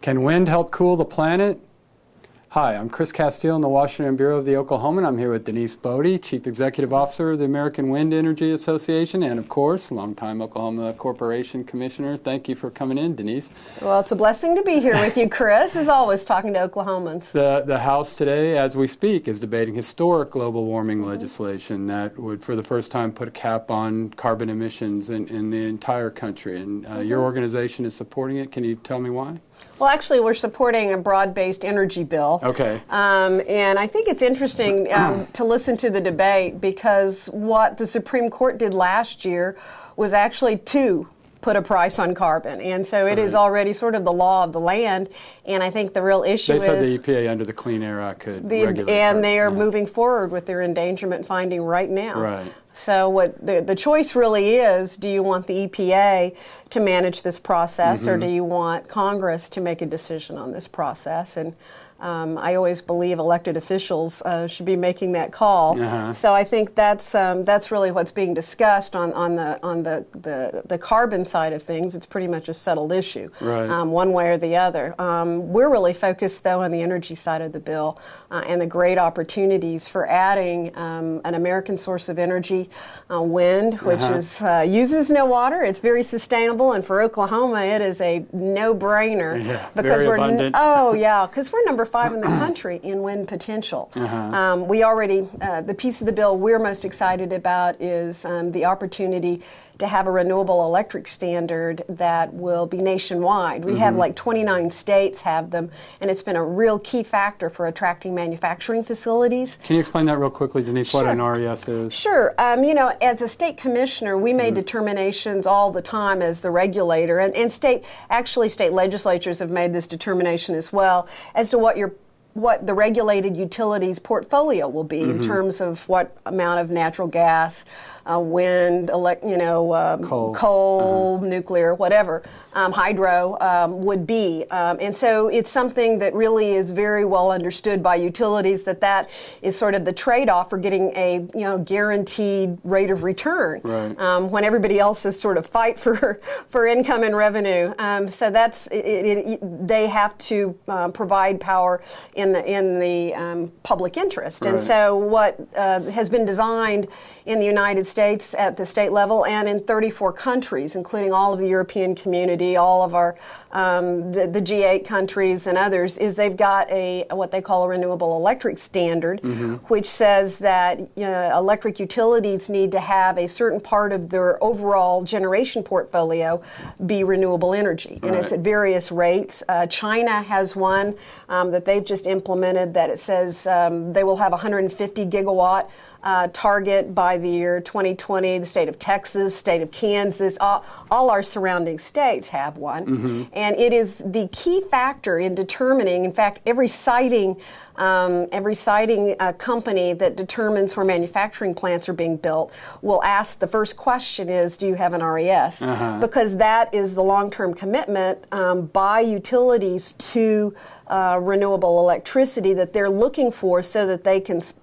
Can wind help cool the planet? Hi, I'm Chris Casteel in the Washington Bureau of the Oklahoman. I'm here with Denise Bode, Chief Executive Officer of the American Wind Energy Association, and of course, longtime Oklahoma Corporation Commissioner. Thank you for coming in, Denise. Well, it's a blessing to be here with you, Chris, as always, talking to Oklahomans. The House today, as we speak, is debating historic global warming legislation that would, for the first time, put a cap on carbon emissions in the entire country. And your organization is supporting it. Can you tell me why? Well, actually, we're supporting a broad-based energy bill. Okay. And I think it's interesting to listen to the debate because what the Supreme Court did last year was actually to put a price on carbon. And so it is already sort of the law of the land. And I think the real issue is... They said the EPA under the Clean Air Act could regulate. And they are moving forward with their endangerment finding right now. Right. So what the choice really is, do you want the EPA to manage this process or do you want Congress to make a decision on this process? And I always believe elected officials should be making that call. So I think that's really what's being discussed on the carbon side of things. It's pretty much a settled issue, one way or the other. We're really focused, though, on the energy side of the bill and the great opportunities for adding an American source of energy, wind, which uses no water. It's very sustainable, and for Oklahoma, it is a no-brainer because very abundant. Because we're number 5 in the country in wind potential. We already, the piece of the bill we're most excited about is the opportunity to have a renewable electric standard that will be nationwide. We have like 29 states have them, and it's been a real key factor for attracting manufacturing facilities. Can you explain that real quickly, Denise, what an RES is? Sure. You know, as a state commissioner, we made determinations all the time as the regulator, and state legislatures have made this determination as well as to what the regulated utilities portfolio will be in terms of what amount of natural gas, wind, coal, nuclear, whatever, hydro would be. And so it's something that really is very well understood by utilities that is sort of the trade-off for getting a guaranteed rate of return when everybody else is sort of fight for income and revenue. So that's they have to provide power in the public interest. And so what has been designed in the United States at the state level and in 34 countries, including all of the European community, all of our the G8 countries and others, is they've got what they call a renewable electric standard, which says that electric utilities need to have a certain part of their overall generation portfolio be renewable energy, and it's at various rates. China has one that they've just implemented that it says they will have 150 gigawatt target by the year 2020. The state of Texas, state of Kansas, all our surrounding states have one. And it is the key factor in determining, in fact, every siting company that determines where manufacturing plants are being built will ask, the first question is, do you have an RES? Because that is the long-term commitment by utilities to renewable electricity that they're looking for, so that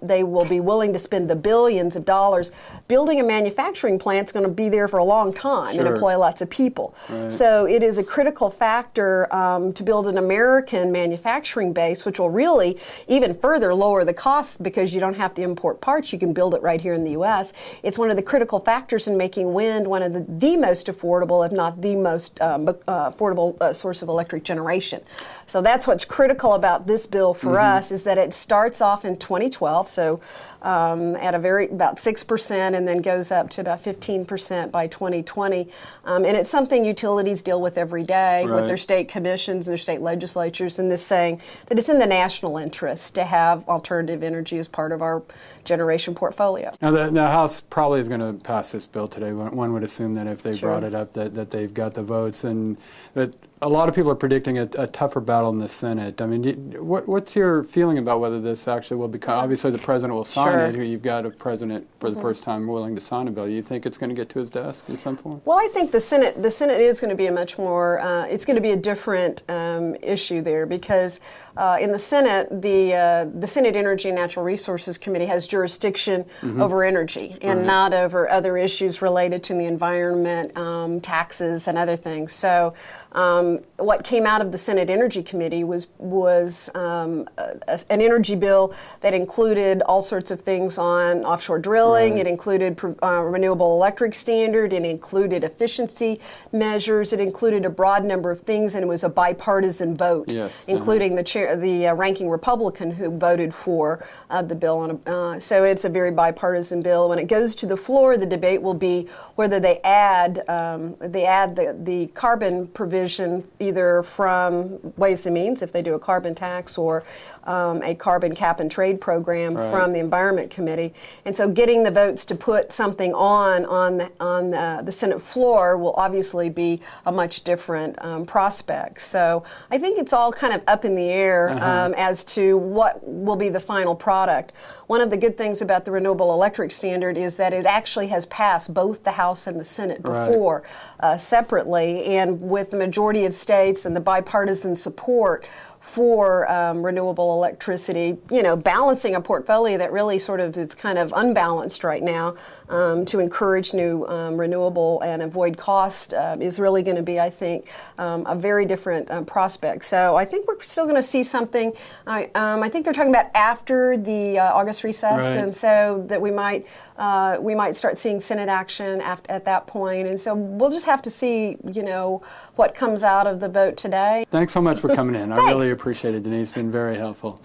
they will be willing to spend the billions of dollars. Building a manufacturing plant is going to be there for a long time and employ lots of people. So it is a critical factor to build an American manufacturing base, which will really even further lower the costs because you don't have to import parts. You can build it right here in the U.S. It's one of the critical factors in making wind one of the most affordable, if not the most affordable source of electric generation. So that's what's critical about this bill for us, is that it starts off in 2012, so at about 6%, and then goes up to about 15% by 2020. And it's something utilities deal with every day with their state commissions, their state legislatures, and this saying that it's in the national interest to have alternative energy as part of our generation portfolio. Now, the House probably is going to pass this bill today. One would assume that if they brought it up, that they've got the votes, and that a lot of people are predicting a tougher battle in the Senate. I mean, what's your feeling about whether this actually will become? Obviously, the president will sign it. You've got a president for the first time willing going to sign a bill. You think it's going to get to his desk in some form? Well, I think the Senate is going to be a much more, it's going to be a different issue there, because in the Senate, the Senate Energy and Natural Resources Committee has jurisdiction over energy and not over other issues related to the environment, taxes, and other things. So what came out of the Senate Energy Committee was an energy bill that included all sorts of things on offshore drilling. It included renewable electric standard. It included efficiency measures. It included a broad number of things, and it was a bipartisan vote, including the ranking Republican who voted for the bill. So it's a very bipartisan bill. When it goes to the floor, the debate will be whether they add the carbon provision either from Ways and Means, if they do a carbon tax, or a carbon cap and trade program from the Environment Committee. And so getting the votes to put something on the Senate floor will obviously be a much different prospect. So I think it's all kind of up in the air as to what will be the final product. One of the good things about the renewable electric standard is that it actually has passed both the House and the Senate before separately, and with the majority of states and the bipartisan support for renewable electricity, balancing a portfolio that really sort of is kind of unbalanced right now, to encourage new renewable and avoid cost is really going to be, I think, a very different prospect. So I think we're still going to see something. I think they're talking about after the August recess, and so that we might start seeing Senate action at that point. And so we'll just have to see, what comes out of the vote today. Thanks so much for coming in. I really appreciate it, Denise. It's been very helpful.